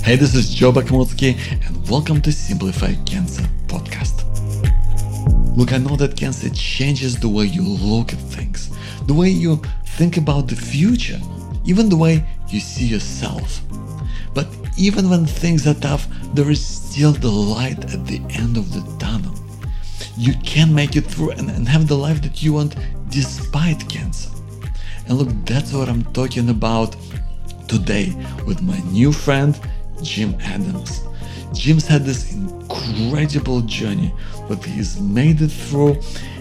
Hey, this is Joe Bakhmutsky, and welcome to Simplify Cancer podcast. Look, I know that cancer changes the way you look at things, the way you think about the future, even the way you see yourself. But even when things are tough, there is still the light at the end of the tunnel. You can make it through and have the life that you want despite cancer. And look, that's what I'm talking about today with my new friend, Jim Adams. Jim's had this incredible journey, but he's made it through,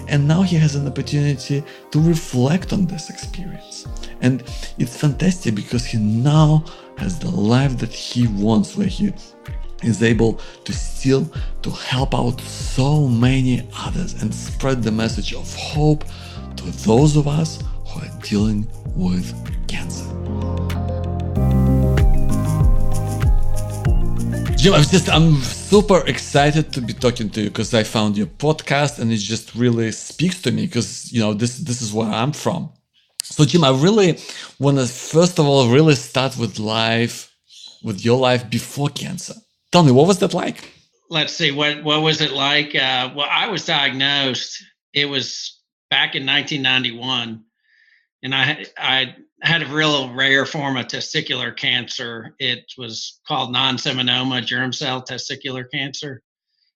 and now he has an opportunity to reflect on this experience. And it's fantastic because he now has the life that he wants, where he is able to help out so many others and spread the message of hope to those of us who are dealing with cancer. Jim, I'm super excited to be talking to you because I found your podcast and it just really speaks to me because, this is where I'm from. So, Jim, I really want to, first of all, really start with your life before cancer. Tell me, what was that like? Let's see, what was it like? Well, I was diagnosed. It was back in 1991, and I had a real rare form of testicular cancer. It was called non-seminoma germ cell testicular cancer.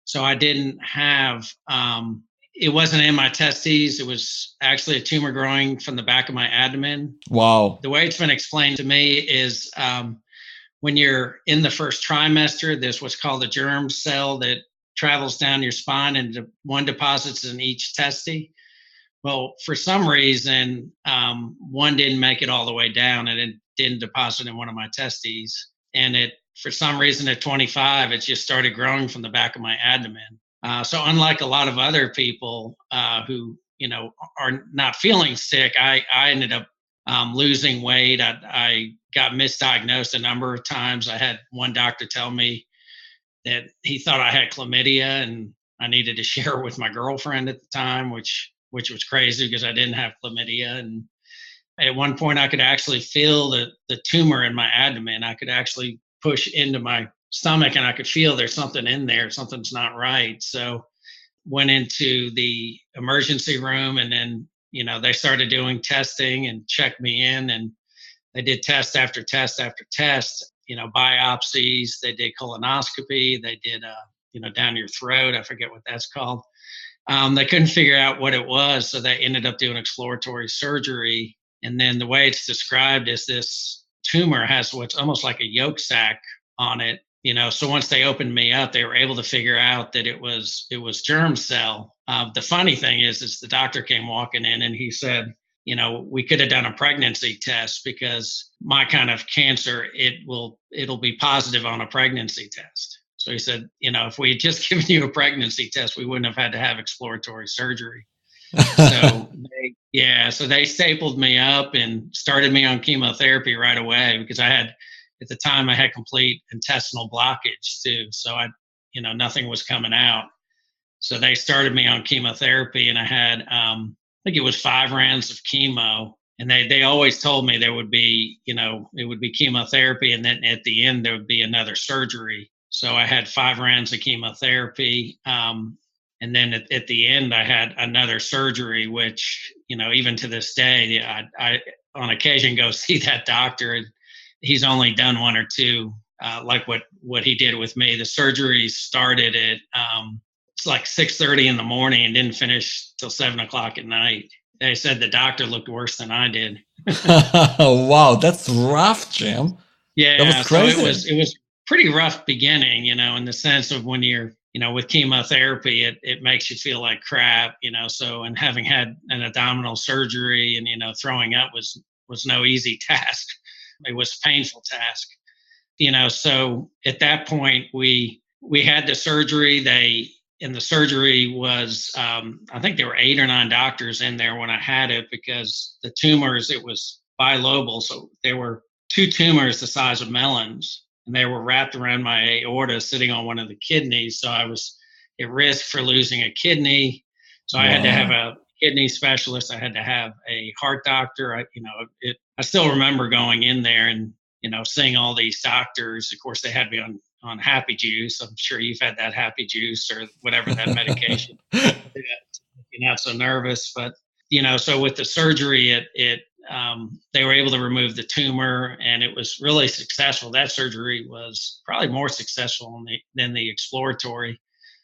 So I didn't have, it wasn't in my testes. It was actually a tumor growing from the back of my abdomen. Wow. The way it's been explained to me is when you're in the first trimester, there's what's called a germ cell that travels down your spine and one deposits in each testy. Well, for some reason, one didn't make it all the way down and it didn't deposit in one of my testes. And for some reason at 25, it just started growing from the back of my abdomen. So unlike a lot of other people who, are not feeling sick, I ended up losing weight. I got misdiagnosed a number of times. I had one doctor tell me that he thought I had chlamydia and I needed to share it with my girlfriend at the time, which was crazy because I didn't have chlamydia. And at one point I could actually feel the tumor in my abdomen. I could actually push into my stomach and I could feel there's something in there, something's not right. So went into the emergency room and then, they started doing testing and checked me in, and they did test after test after test, biopsies, they did colonoscopy, they did, down your throat. I forget what that's called. They couldn't figure out what it was, so they ended up doing exploratory surgery. And then the way it's described is this tumor has what's almost like a yolk sac on it. So once they opened me up, they were able to figure out that it was germ cell. The funny thing is the doctor came walking in and he said, we could have done a pregnancy test because my kind of cancer, it'll be positive on a pregnancy test. So he said, if we had just given you a pregnancy test, we wouldn't have had to have exploratory surgery. So they stapled me up and started me on chemotherapy right away because at the time I had complete intestinal blockage too. So nothing was coming out. So they started me on chemotherapy and I had, I think it was 5 rounds of chemo. And they always told me there would be, it would be chemotherapy. And then at the end, there would be another surgery. So I had 5 rounds of chemotherapy. And then at the end, I had another surgery, which, even to this day, I on occasion go see that doctor. He's only done 1 or 2, like what he did with me. The surgery started at it's like 6:30 in the morning and didn't finish till 7 o'clock at night. They said the doctor looked worse than I did. Wow, that's rough, Jim. Yeah, that was crazy. So it was pretty rough beginning, in the sense of when you're, with chemotherapy, it makes you feel like crap, So, and having had an abdominal surgery and throwing up was no easy task. It was a painful task, So at that point, we had the surgery. And the surgery was, I think there were 8 or 9 doctors in there when I had it because the tumors, it was bilobal. So there were 2 tumors the size of melons, and they were wrapped around my aorta sitting on one of the kidneys. So I was at risk for losing a kidney. So I had to have a kidney specialist. I had to have a heart doctor. I still remember going in there and seeing all these doctors. Of course, they had me on happy juice. I'm sure you've had that happy juice or whatever that medication. You're not so nervous, but so with the surgery, they were able to remove the tumor, and it was really successful. That surgery was probably more successful than the exploratory.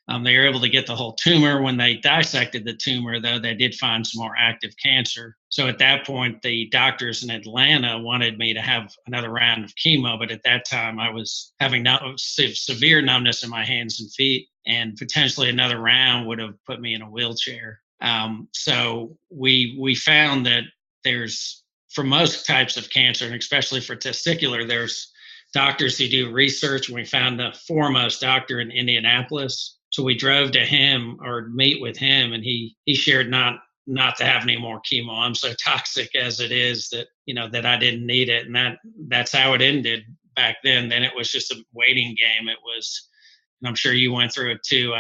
They were able to get the whole tumor. When they dissected the tumor, though, they did find some more active cancer. So at that point, the doctors in Atlanta wanted me to have another round of chemo. But at that time, I was having severe numbness in my hands and feet, and potentially another round would have put me in a wheelchair. So we found that there's, for most types of cancer, and especially for testicular, there's doctors who do research. And we found the foremost doctor in Indianapolis. So we drove to him or meet with him, and he shared not to have any more chemo. I'm so toxic as it is that that I didn't need it, and that's how it ended back then. Then it was just a waiting game. It was, and I'm sure you went through it too.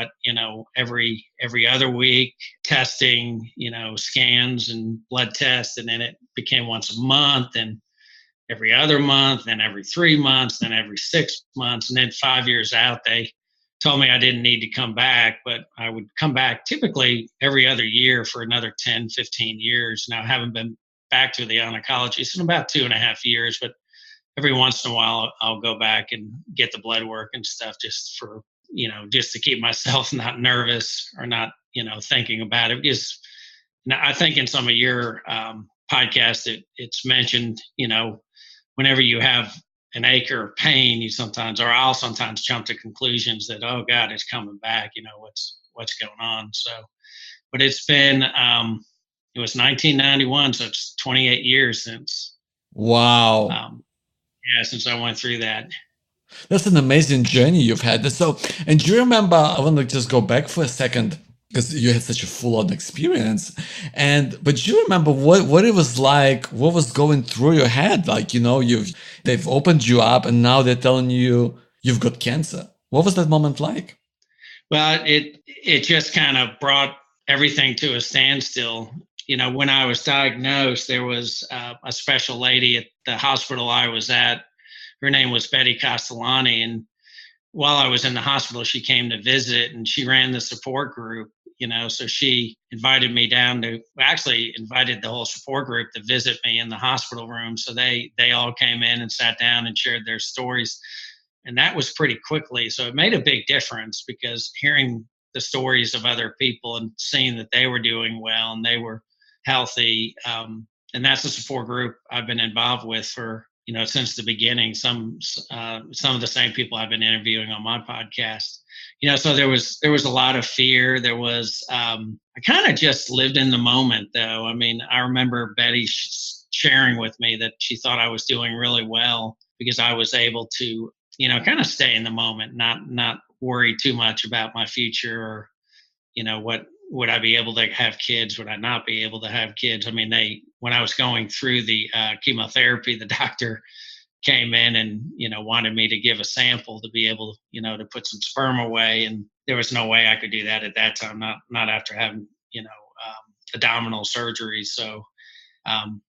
Every other week testing, scans and blood tests, and then it became once a month, and every other month, then every 3 months, then every 6 months, and then 5 years out, they told me I didn't need to come back, but I would come back typically every other year for another 10, 15 years. Now, I haven't been back to the oncologist in about 2.5 years, but every once in a while, I'll go back and get the blood work and stuff just for, just to keep myself not nervous or not, thinking about it. Because I think in some of your podcasts, it's mentioned, whenever you have an ache or pain, I'll sometimes jump to conclusions that, oh God, it's coming back. What's going on? So, but it's been, it was 1991, so it's 28 years since. Wow. Since I went through that. That's an amazing journey you've had. So, and do you remember, I want to just go back for a second because you had such a full-on experience. But do you remember what it was like, what was going through your head? Like, they've opened you up and now they're telling you you've got cancer. What was that moment like? Well, it just kind of brought everything to a standstill. When I was diagnosed, there was a special lady at the hospital I was at. Her name was Betty Castellani. And while I was in the hospital, she came to visit, and she ran the support group, so she invited me down actually invited the whole support group to visit me in the hospital room. So they all came in and sat down and shared their stories. And that was pretty quickly. So it made a big difference, because hearing the stories of other people and seeing that they were doing well and they were healthy. And that's a support group I've been involved with for, since the beginning. Some of the same people I've been interviewing on my podcast. So there was a lot of fear. There was, I kind of just lived in the moment, though. I mean, I remember Betty sharing with me that she thought I was doing really well because I was able to, kind of stay in the moment, not worry too much about my future or, what would I be able to have kids? Would I not be able to have kids? I mean, when I was going through the chemotherapy, the doctor came in and, wanted me to give a sample to be able, to put some sperm away. And there was no way I could do that at that time, not after having, abdominal surgery. So, and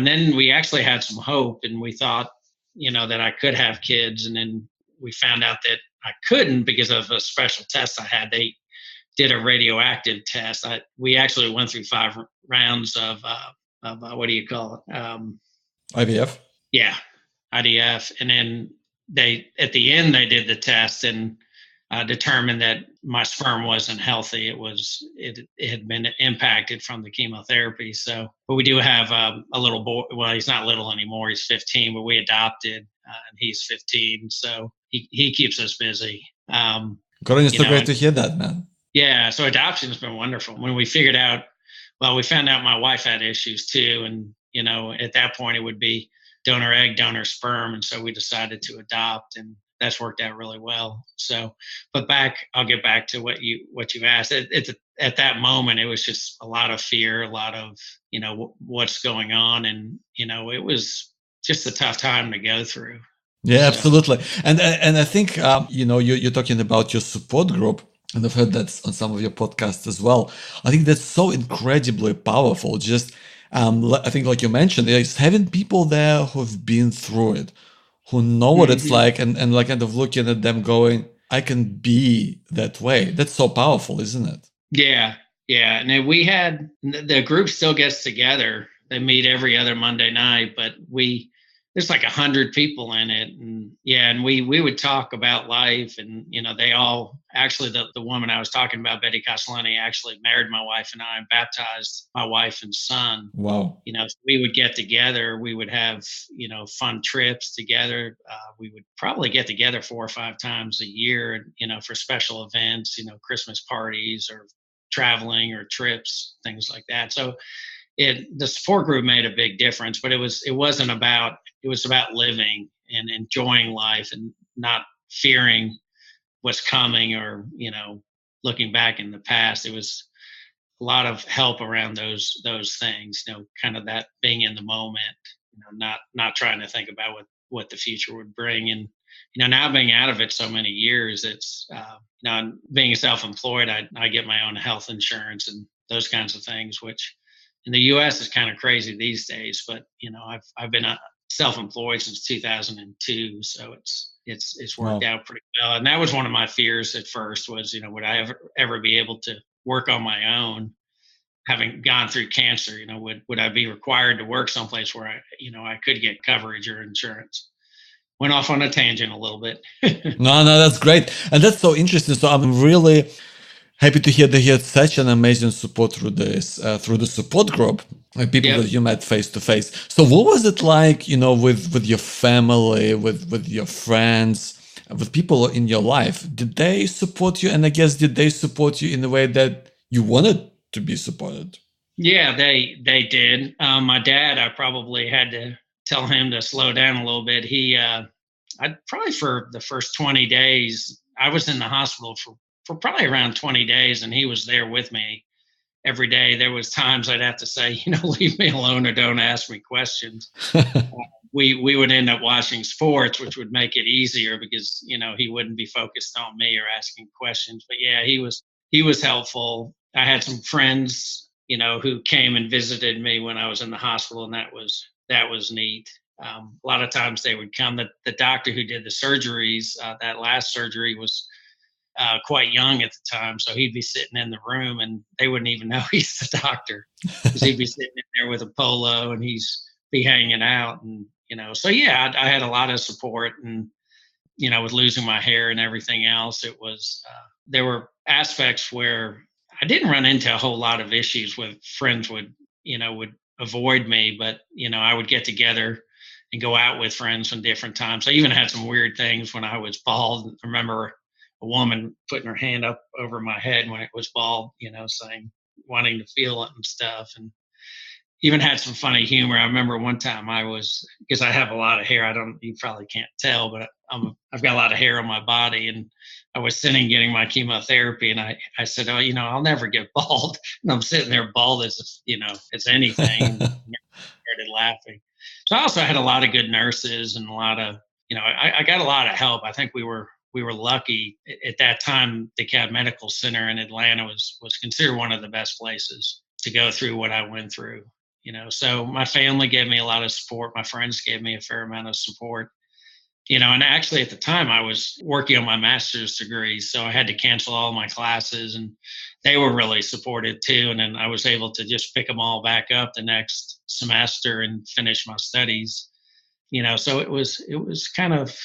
then we actually had some hope, and we thought, that I could have kids. And then we found out that I couldn't because of a special test I had. They did a radioactive test. We actually went through 5 rounds of what do you call it? IVF? Yeah, IDF. And then at the end, they did the test and determined that my sperm wasn't healthy. It had been impacted from the chemotherapy. So, but we do have a little boy. Well, he's not little anymore. He's 15, but we adopted, and he's 15. So he keeps us busy. It's so great to hear that, man. Yeah. So adoption has been wonderful. When we found out my wife had issues too. And, at that point it would be donor egg, donor sperm. And so we decided to adopt, and that's worked out really well. So, but I'll get back to what you asked. At that moment, it was just a lot of fear, a lot of, what's going on. And, it was just a tough time to go through. Yeah, absolutely. And I think, you're talking about your support group, and I've heard that on some of your podcasts as well. I think that's so incredibly powerful. Just, I think like you mentioned, it's having people there who've been through it, who know what it's Hmm. like, and like kind of looking at them going, I can be that way. That's so powerful, isn't it? Yeah, yeah. And then we had the group still gets together. They meet every other Monday night, but there's like 100 people in it, and yeah, and we would talk about life, and they all actually the woman I was talking about, Betty Castellani, actually married my wife and I and baptized my wife and son. Wow. So we would get together, we would have fun trips together. We would probably get together 4 or 5 times a year, for special events, Christmas parties or traveling or trips, things like that. So the support group made a big difference, but it was about living and enjoying life and not fearing what's coming, or looking back in the past. It was a lot of help around those things, kind of that being in the moment, not trying to think about what the future would bring. And now being out of it so many years, it's now being self-employed, I get my own health insurance and those kinds of things, which in the US is kind of crazy these days. But I've been self-employed since 2002, so it's worked Wow. out pretty well. And that was one of my fears at first, was would I ever be able to work on my own, having gone through cancer. Would I be required to work someplace where I could get coverage or insurance? Went off on a tangent a little bit. No, no, that's great. And that's so interesting. So I'm really happy to hear that you had such an amazing support through the support group, like people Yep. that you met face to face. So what was it like, with your family, with your friends, with people in your life? Did they support you? And I guess, did they support you in the way that you wanted to be supported? Yeah, they did. My dad, I probably had to tell him to slow down a little bit. I probably, for the first 20 days, I was in the hospital for probably around 20 days, and he was there with me every day. There was times I'd have to say, leave me alone or don't ask me questions. We would end up watching sports, which would make it easier because he wouldn't be focused on me or asking questions. But yeah, he was helpful. I had some friends, who came and visited me when I was in the hospital, and that was neat. A lot of times they would come. The doctor who did the surgeries, that last surgery, was quite young at the time, so he'd be sitting in the room, and they wouldn't even know he's the doctor, because he'd be sitting in there with a polo, and he's be hanging out. And so yeah, I had a lot of support. And with losing my hair and everything else, it was there were aspects where I didn't run into a whole lot of issues with friends would avoid me, but I would get together and go out with friends from different times. I even had some weird things when I was bald. I remember a woman putting her hand up over my head when it was bald, saying, wanting to feel it and stuff. And even had some funny humor. I remember one time, because I have a lot of hair. You probably can't tell, but I've got a lot of hair on my body, and I was sitting getting my chemotherapy, and I said, oh, I'll never get bald. And I'm sitting there bald as, it's anything, and started laughing. So I also had a lot of good nurses, and a lot of, I got a lot of help. I think we were lucky at that time. The Cab Medical Center in Atlanta was considered one of the best places to go through what I went through. So my family gave me a lot of support. My friends gave me a fair amount of support. And actually at the time I was working on my master's degree, so I had to cancel all my classes, and they were really supportive too. And then I was able to just pick them all back up the next semester and finish my studies. So it was kind of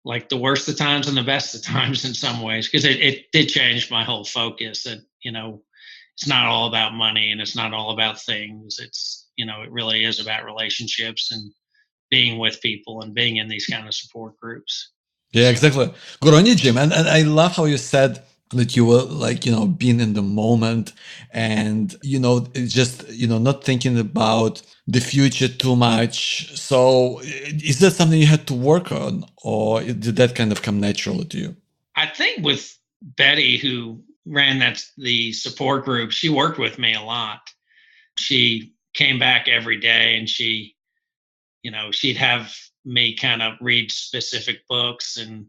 like the worst of times and the best of times in some ways, because it did change my whole focus. That it's not all about money, and it's not all about things. It really is about relationships and being with people and being in these kind of support groups. Yeah, So exactly. Good on you, Jim. And I love how you said that you were like, being in the moment and, it's just, not thinking about the future too much. So is that something you had to work on, or did that kind of come naturally to you? I think with Betty, who ran the support group, she worked with me a lot. She came back every day, and she'd have me kind of read specific books, and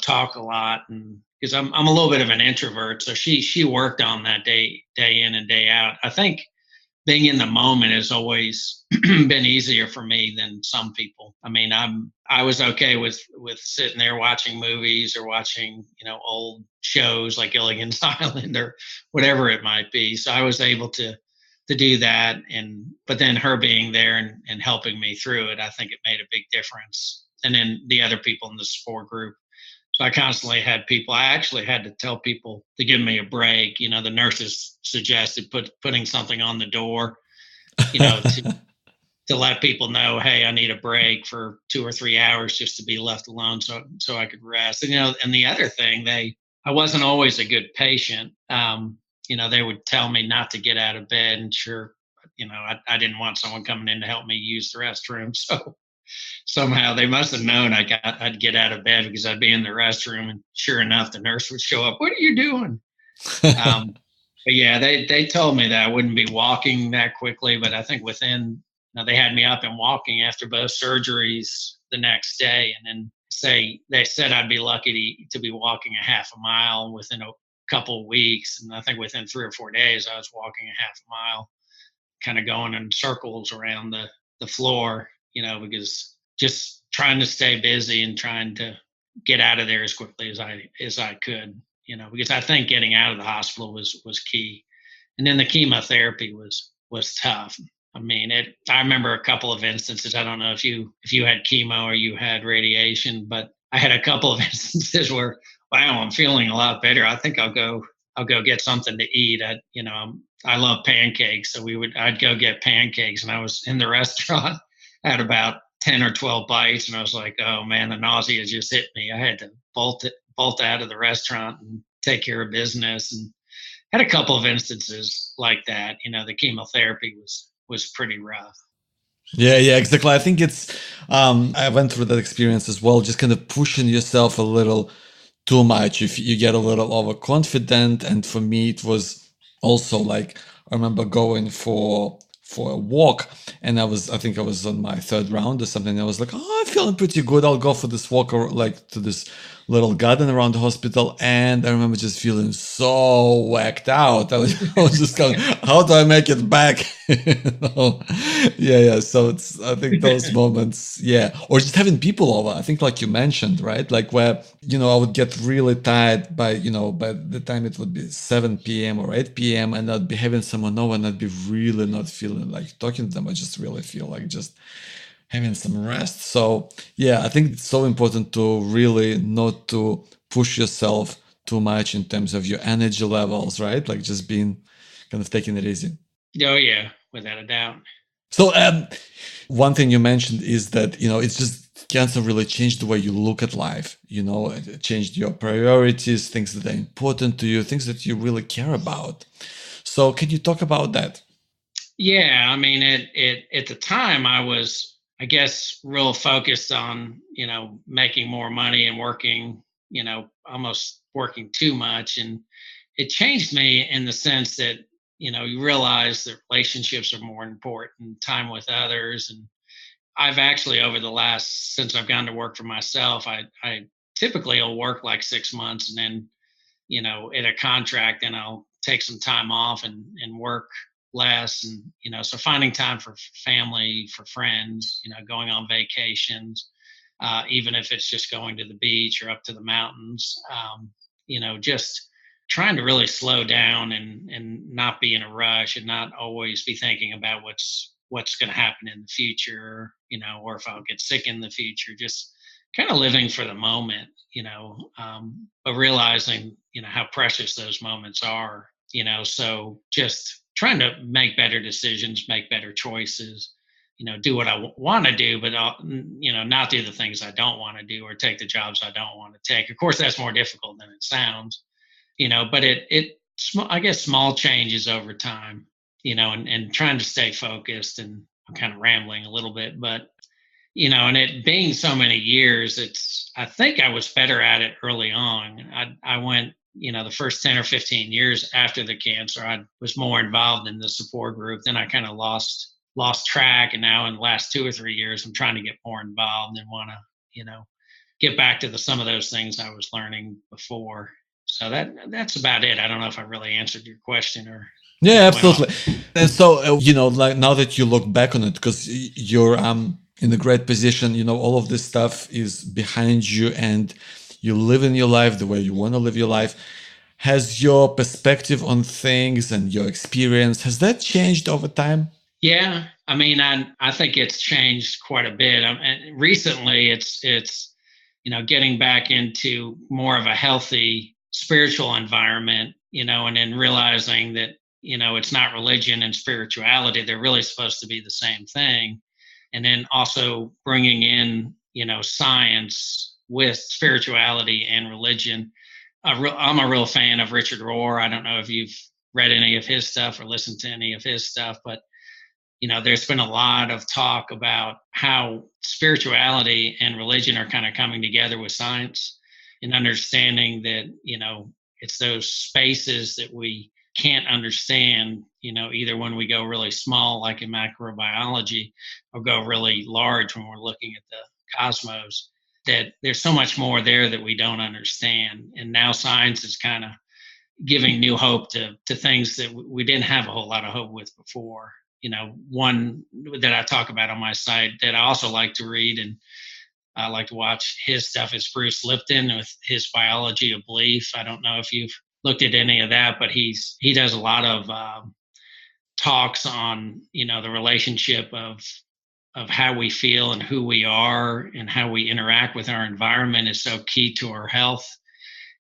talk a lot. And because I'm a little bit of an introvert, so she worked on that day in and day out. I think being in the moment has always been easier for me than some people. I mean, I was okay with sitting there watching movies or watching, old shows like Gilligan's Island or whatever it might be. So I was able to do that, and but then her being there and helping me through it, I think it made a big difference. And then the other people in the support group. So I constantly had people. I actually had to tell people to give me a break. The nurses suggested putting something on the door, to let people know, hey, I need a break for 2 or 3 hours just to be left alone, so I could rest. And the other thing, I wasn't always a good patient. They would tell me not to get out of bed, and sure, I didn't want someone coming in to help me use the restroom. So somehow they must have known I'd get out of bed because I'd be in the restroom, and sure enough, the nurse would show up. What are you doing? Um, but yeah, they told me that I wouldn't be walking that quickly, but I think within they had me up and walking after both surgeries the next day, and then they said I'd be lucky to be walking a half a mile within a couple of weeks, and I think within 3 or 4 days I was walking a half a mile, kind of going in circles around the floor, because just trying to stay busy and trying to get out of there as quickly as I could, because I think getting out of the hospital was key. And then the chemotherapy was tough. I mean, I remember a couple of instances. I don't know if you had chemo or you had radiation, but I had a couple of instances where, wow, I'm feeling a lot better. I think I'll go get something to eat. I love pancakes, so I'd go get pancakes, and I was in the restaurant at about 10 or 12 bites, and I was like, oh man, the nausea just hit me. I had to bolt out of the restaurant and take care of business, and had a couple of instances like that. The chemotherapy was pretty rough. Yeah, yeah, exactly. I think it's I went through that experience as well, just kind of pushing yourself a little too much if you get a little overconfident. And for me it was also like I remember going for a walk, and I think I was on my third round or something. I was like, oh, I'm feeling pretty good, I'll go for this walk, or like to this little garden around the hospital. And I remember just feeling so whacked out. I was just going, how do I make it back? Yeah, yeah. So I think those moments, yeah. Or just having people over. I think like you mentioned, right? Like where, I would get really tired by the time it would be 7 p.m. or 8 p.m. and I'd be having someone over and I'd be really not feeling like talking to them. I just really feel like just having some rest. So yeah, I think it's so important to really not to push yourself too much in terms of your energy levels, right? Like just being kind of taking it easy. Oh yeah, without a doubt. So one thing you mentioned is that, it's just cancer really changed the way you look at life. It changed your priorities, things that are important to you, things that you really care about. So can you talk about that? Yeah, I mean, it at the time I was, I guess, real focused on making more money and working, almost working too much, and it changed me in the sense that you realize that relationships are more important, time with others, and I've actually over the last since I've gone to work for myself, I typically will work like 6 months and then in a contract, and I'll take some time off and work less. And, so finding time for family, for friends, going on vacations, even if it's just going to the beach or up to the mountains, just trying to really slow down and not be in a rush and not always be thinking about what's going to happen in the future, or if I'll get sick in the future, just kind of living for the moment, but realizing, how precious those moments are, so just trying to make better decisions, make better choices, do what I want to do, but, not do the things I don't want to do or take the jobs I don't want to take. Of course, that's more difficult than it sounds, but I guess small changes over time, and trying to stay focused. And I'm kind of rambling a little bit, but and it being so many years, I think I was better at it early on. I went, the first 10 or 15 years after the cancer, I was more involved in the support group. Then I kind of lost track. And now in the last 2 or 3 years, I'm trying to get more involved and want to, get back to some of those things I was learning before. So that's about it. I don't know if I really answered your question or Yeah, went off. absolutely. And so, like now that you look back on it, because you're in a great position. All of this stuff is behind you, and you live in your life the way you want to live your life. Has your perspective on things and your experience, has that changed over time? Yeah, I mean, I think it's changed quite a bit. And recently, it's getting back into more of a healthy spiritual environment, and then realizing that it's not religion and spirituality; they're really supposed to be the same thing. And then also bringing in science with spirituality and religion. I'm a real fan of Richard Rohr. I don't know if you've read any of his stuff or listened to any of his stuff, but there's been a lot of talk about how spirituality and religion are kind of coming together with science and understanding that, it's those spaces that we can't understand, either when we go really small, like in macrobiology, or go really large when we're looking at the cosmos, that there's so much more there that we don't understand. And now science is kind of giving new hope to things that we didn't have a whole lot of hope with before. One that I talk about on my site that I also like to read and I like to watch his stuff is Bruce Lipton with his Biology of Belief. I don't know if you've looked at any of that, but he does a lot of talks on the relationship of how we feel and who we are and how we interact with our environment is so key to our health.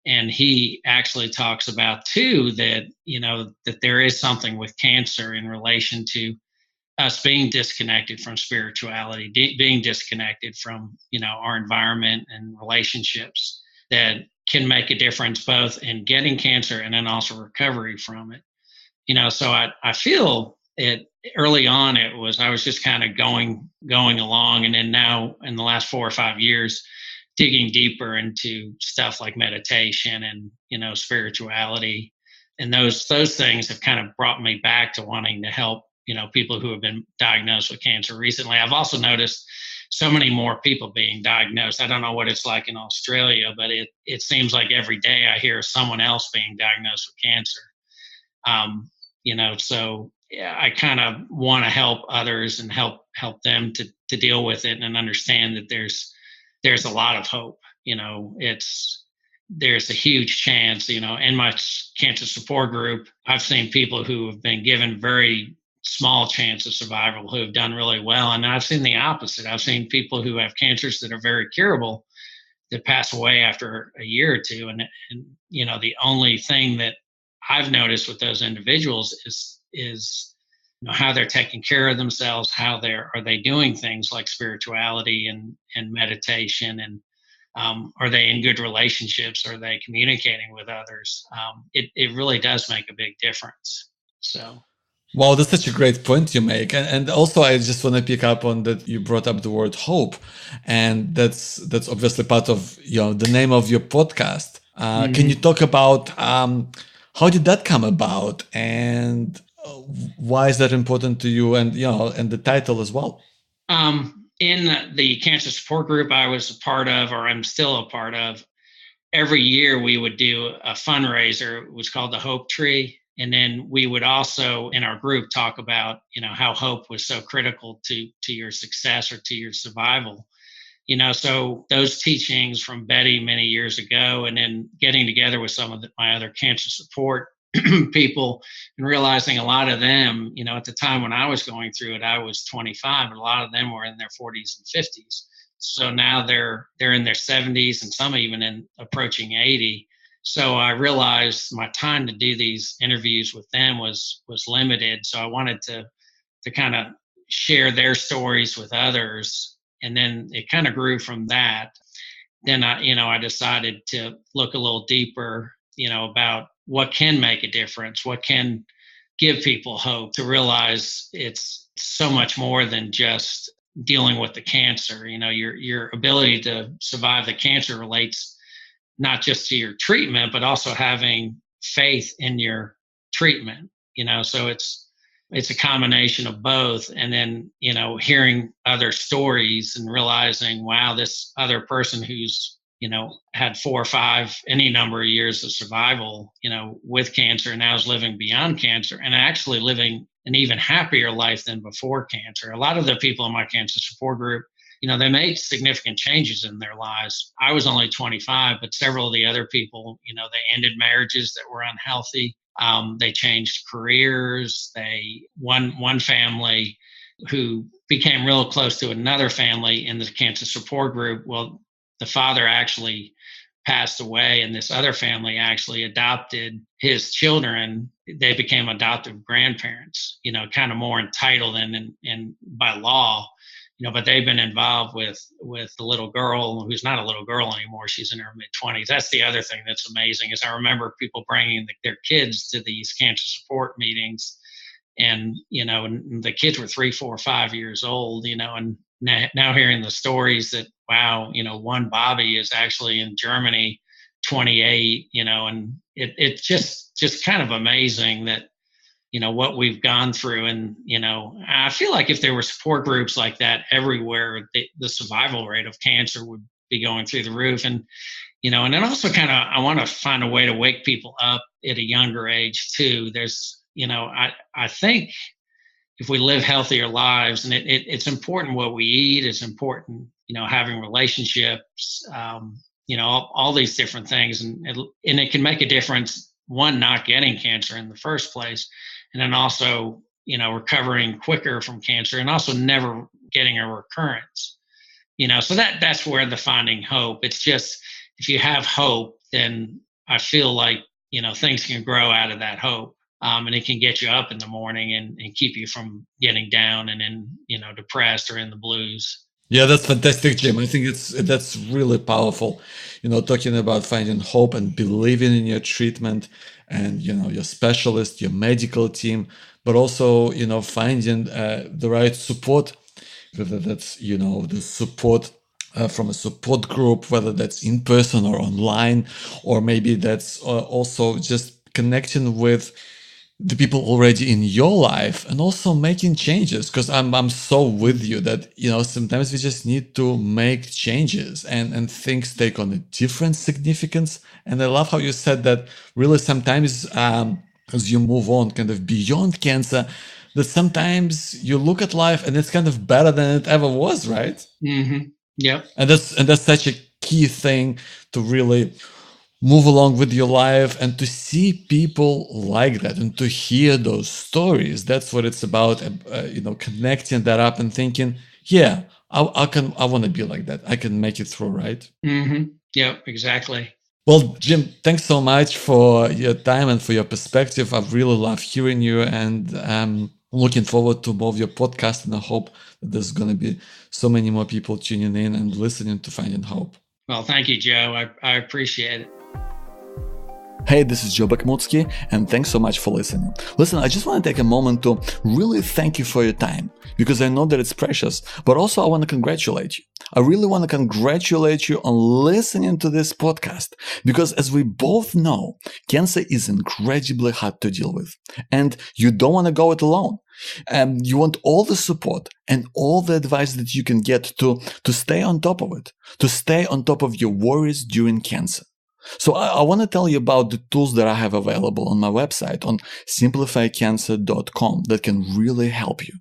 And he actually talks about too that that there is something with cancer in relation to us being disconnected from spirituality, being disconnected from our environment and relationships, that can make a difference both in getting cancer and then also recovery from it. So I feel it early on. I was just kind of going along, and then now in the last 4 or 5 years, digging deeper into stuff like meditation and spirituality, and those things have kind of brought me back to wanting to help people who have been diagnosed with cancer recently. I've also noticed so many more people being diagnosed. I don't know what it's like in Australia, but it seems like every day I hear someone else being diagnosed with cancer. So yeah, I kind of want to help others and help them to deal with it and understand that there's a lot of hope. There's a huge chance. In my cancer support group, I've seen people who have been given very small chance of survival who have done really well, and I've seen the opposite. I've seen people who have cancers that are very curable that pass away after a year or two, and the only thing that I've noticed with those individuals is how they're taking care of themselves, how are they doing things like spirituality and meditation, and are they in good relationships? Are they communicating with others? It really does make a big difference. So. Wow, that's such a great point you make. And also I just want to pick up on that you brought up the word hope. And that's obviously part of the name of your podcast. Can you talk about how did that come about, and why is that important to you, and and the title as well? In the cancer support group I was a part of, or I'm still a part of, every year we would do a fundraiser. It was called the Hope Tree. And then we would also in our group talk about, how hope was so critical to your success or to your survival. So those teachings from Betty many years ago, and then getting together with some of my other cancer support people and realizing a lot of them, at the time when I was going through it, I was 25, but a lot of them were in their 40s and 50s. So now they're in their 70s and some even in approaching 80. So I realized my time to do these interviews with them was limited. So I wanted to kind of share their stories with others, and then it kind of grew from that. Then I decided to look a little deeper, about what can make a difference, what can give people hope, to realize it's so much more than just dealing with the cancer. Your ability to survive the cancer relates not just to your treatment, but also having faith in your treatment. So it's a combination of both. And then hearing other stories and realizing, wow, this other person who's had 4 or 5, any number of years of survival, with cancer, and now is living beyond cancer and actually living an even happier life than before cancer. A lot of the people in my cancer support group, they made significant changes in their lives. I was only 25, but several of the other people, they ended marriages that were unhealthy. They changed careers. One family who became real close to another family in the cancer support group. Well, the father actually passed away, and this other family actually adopted his children. They became adoptive grandparents, kind of more entitled and by law, but they've been involved with the little girl who's not a little girl anymore. She's in her mid-20s. That's the other thing that's amazing is I remember people bringing their kids to these cancer support meetings, and and the kids were 3, 4, 5 years old, and now hearing the stories that, wow, one Bobby is actually in Germany, 28, and it's just kind of amazing that what we've gone through. And I feel like if there were support groups like that everywhere, the survival rate of cancer would be going through the roof. And and then also kind of I want to find a way to wake people up at a younger age too. There's I think if we live healthier lives, and it's important what we eat, it's important, having relationships, all these different things, and it can make a difference. One, not getting cancer in the first place, and then also, recovering quicker from cancer, and also never getting a recurrence. So that's where the finding hope. It's just if you have hope, then I feel like things can grow out of that hope. And it can get you up in the morning and keep you from getting down and in, depressed or in the blues. Yeah, that's fantastic, Jim. I think that's really powerful. Talking about finding hope and believing in your treatment and your specialist, your medical team, but also finding the right support, whether that's the support from a support group, whether that's in person or online, or maybe that's also just connecting with the people already in your life and also making changes, because I'm so with you that sometimes we just need to make changes and things take on a different significance. And I love how you said that really sometimes as you move on kind of beyond cancer, that sometimes you look at life and it's kind of better than it ever was, right? Mm-hmm. Yep. And that's such a key thing to really move along with your life and to see people like that and to hear those stories. That's what it's about, connecting that up and thinking, yeah, I want to be like that. I can make it through, right? Mm-hmm. Yep, exactly. Well, Jim, thanks so much for your time and for your perspective. I've really loved hearing you, and I'm looking forward to more of your podcast, and I hope that there's going to be so many more people tuning in and listening to Finding Hope. Well, thank you, Joe. I appreciate it. Hey, this is Joe Bakhmutsky, and thanks so much for listening. Listen, I just want to take a moment to really thank you for your time, because I know that it's precious, but also I want to congratulate you. I really want to congratulate you on listening to this podcast, because as we both know, cancer is incredibly hard to deal with, and you don't want to go it alone. You want all the support and all the advice that you can get to stay on top of it, to stay on top of your worries during cancer. So I want to tell you about the tools that I have available on my website on simplifycancer.com that can really help you.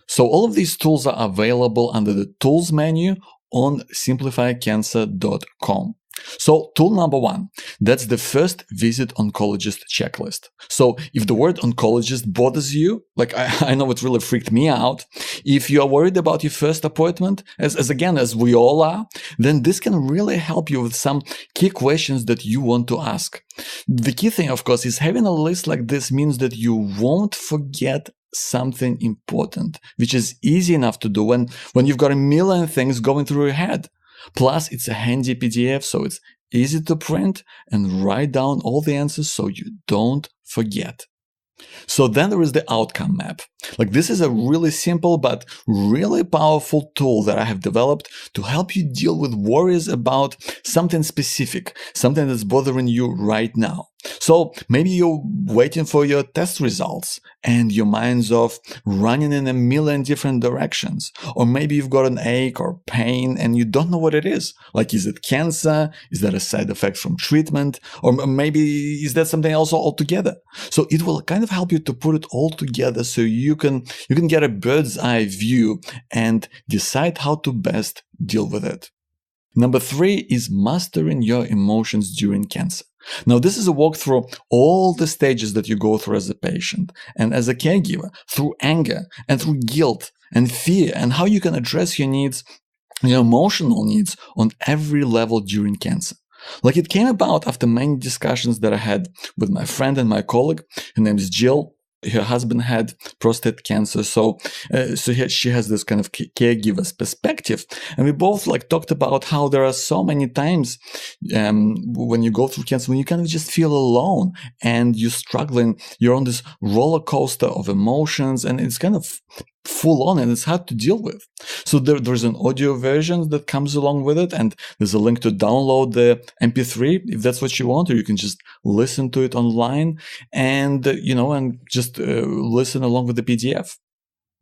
So all of these tools are available under the tools menu on simplifycancer.com. So tool number 1, that's the first visit oncologist checklist. So if the word oncologist bothers you, like I know it really freaked me out, if you are worried about your first appointment, as we all are, then this can really help you with some key questions that you want to ask. The key thing, of course, is having a list like this means that you won't forget something important, which is easy enough to do when you've got a million things going through your head. Plus, it's a handy PDF, so it's easy to print and write down all the answers so you don't forget. So then there is the outcome map. Like, this is a really simple but really powerful tool that I have developed to help you deal with worries about something specific, something that's bothering you right now. So maybe you're waiting for your test results and your mind's off running in a million different directions. Or maybe you've got an ache or pain and you don't know what it is. Like, is it cancer? Is that a side effect from treatment? Or maybe is that something else altogether? So it will kind of help you to put it all together so you can get a bird's eye view and decide how to best deal with it. Number 3 is mastering your emotions during cancer. Now, this is a walk through all the stages that you go through as a patient and as a caregiver, through anger and through guilt and fear, and how you can address your needs, your emotional needs, on every level during cancer. Like, it came about after many discussions that I had with my friend and my colleague. Her name is Jill. Her husband had prostate cancer, so she has this kind of caregiver's perspective, and we both talked about how there are so many times when you go through cancer when you kind of just feel alone and you're struggling. You're on this roller coaster of emotions, and it's kind of full on and it's hard to deal with. So there's an audio version that comes along with it, and there's a link to download the MP3 if that's what you want, or you can just listen to it online and and just listen along with the PDF.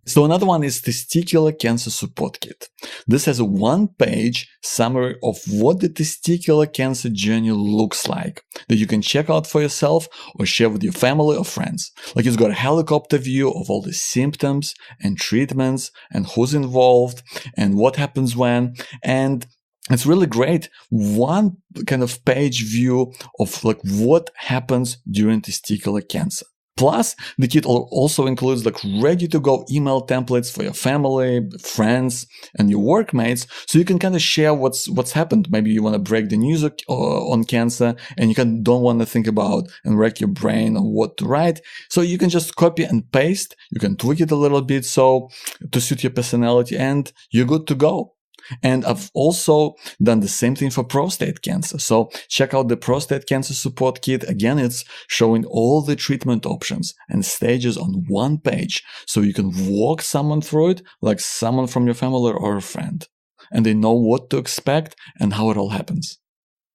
So another one is Testicular Cancer Support Kit. This has a one-page summary of what the testicular cancer journey looks like that you can check out for yourself or share with your family or friends. Like, it's got a helicopter view of all the symptoms and treatments and who's involved and what happens when, and it's really great. One kind of page view of what happens during testicular cancer. Plus, the kit also includes ready-to-go email templates for your family, friends, and your workmates, so you can kind of share what's happened. Maybe you want to break the news on cancer, and you don't want to think about and rack your brain on what to write. So you can just copy and paste. You can tweak it a little bit so to suit your personality, and you're good to go. And I've also done the same thing for prostate cancer. So check out the Prostate Cancer Support Kit. Again, it's showing all the treatment options and stages on one page, so you can walk someone through it like someone from your family or a friend. And they know what to expect and how it all happens.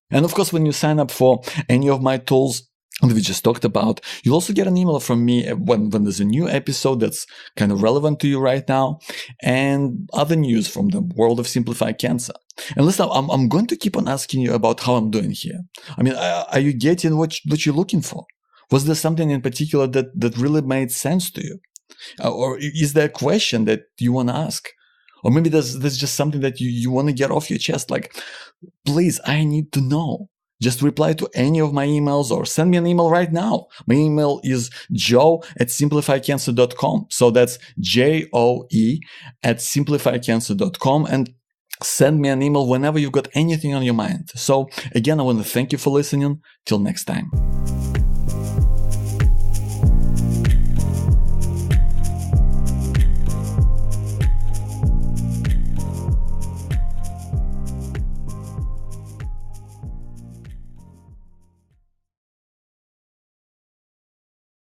And of course, when you sign up for any of my tools that we just talked about, you'll also get an email from me when there's a new episode that's kind of relevant to you right now, and other news from the world of Simplified Cancer. And listen, I'm going to keep on asking you about how I'm doing here. I mean, are you getting what you're looking for? Was there something in particular that really made sense to you? Or is there a question that you want to ask? Or maybe there's just something that you want to get off your chest, like, please, I need to know. Just reply to any of my emails or send me an email right now. My email is joe@simplifycancer.com. So that's JOE@simplifycancer.com, and send me an email whenever you've got anything on your mind. So again, I want to thank you for listening. Till next time.